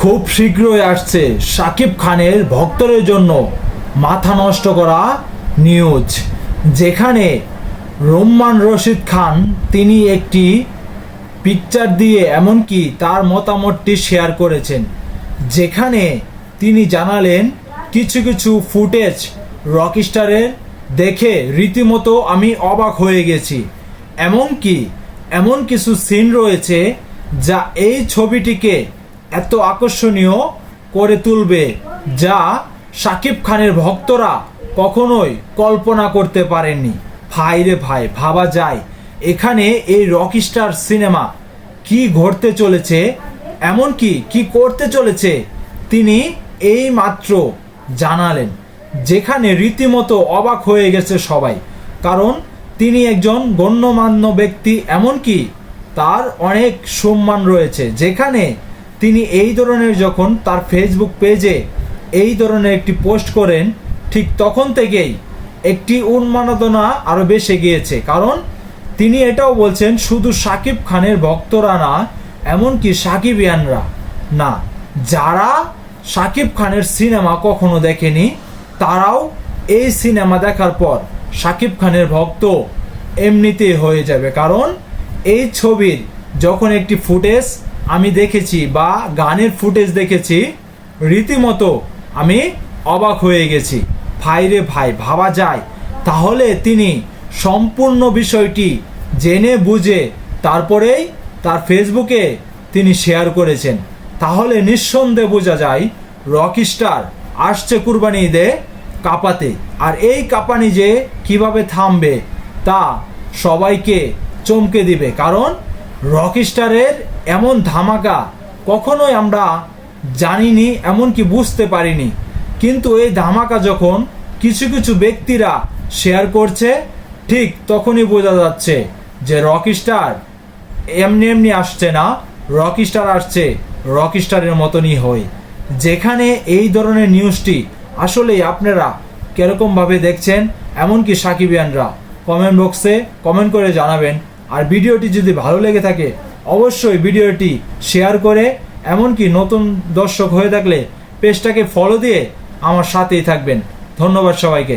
খুব শীঘ্রই আসছে শাকিব খানের ভক্তদের জন্য মাথা নষ্ট করা নিউজ, যেখানে রোম্মান রশিদ খান তিনি একটি পিকচার দিয়ে এমনকি তার মতামতটি শেয়ার করেছেন, যেখানে তিনি জানালেন কিছু কিছু ফুটেজ রকস্টারের দেখে রীতিমতো আমি অবাক হয়ে গেছি। এমনকি এমন কিছু সিন রয়েছে যা এই ছবিটিকে এত আকর্ষণীয় করে তুলবে, যা শাকিব খানের ভক্তরা কখনোই কল্পনা করতে পারেননি। ভাই রে ভাই, ভাবা যায় এখানে এই রকস্টার সিনেমা কি ঘটতে চলেছে, এমনকি কি করতে চলেছে তিনি এই মাত্র জানালেন, যেখানে রীতিমতো অবাক হয়ে গেছে সবাই। কারণ তিনি একজন গণ্যমান্য ব্যক্তি, এমনকি তার অনেক সম্মান রয়েছে, যেখানে তিনি এই ধরনের যখন তার ফেসবুক পেজে এই ধরনের একটি পোস্ট করেন, ঠিক তখন থেকেই একটি উন্মাদনা আরও বেশি গিয়েছে। কারণ তিনি এটাও বলছেন শুধু শাকিব খানের ভক্তরা না, এমনকি সাকিবিয়ানরা না, যারা শাকিব খানের সিনেমা কখনো দেখেনি তারাও এই সিনেমা দেখার পর শাকিব খানের ভক্ত এমনিতেই হয়ে যাবে। কারণ এই ছবির যখন একটি ফুটেজ আমি দেখেছি বা গানের ফুটেজ দেখেছি, রীতিমতো আমি অবাক হয়ে গেছি। ভাই রে ভাই, ভাবা যায় তাহলে তিনি সম্পূর্ণ বিষয়টি জেনে বুঝে তারপরেই তার ফেসবুকে তিনি শেয়ার করেছেন। তাহলে নিঃসন্দেহে বোঝা যায় রকস্টার আসছে কুরবানি ঈদে কাঁপাতে। আর এই কাঁপানি যে কিভাবে থামবে তা সবাইকে চমকে দিবে। কারণ রকস্টারের এমন ধামাকা কখনোই আমরা জানিনি, এমনকি বুঝতে পারিনি। কিন্তু এই ধামাকা যখন কিছু কিছু ব্যক্তিরা শেয়ার করছে, ঠিক তখনই বোঝা যাচ্ছে যে রকস্টার এমনি এমনি আসছে না, রকস্টার আসছে রকস্টারের মতনই হয়। যেখানে এই ধরনের নিউজটি আসলেই আপনারা কীরকমভাবে দেখছেন, এমনকি সাকিবিয়ানরা কমেন্ট বক্সে কমেন্ট করে জানাবেন। আর ভিডিওটি যদি ভালো লেগে থাকে অবশ্যই ভিডিওটি শেয়ার করে, এমনকি নতুন দর্শক হয়ে থাকলে পেজটাকে ফলো দিয়ে আমার সাথেই থাকবেন। ধন্যবাদ সবাইকে।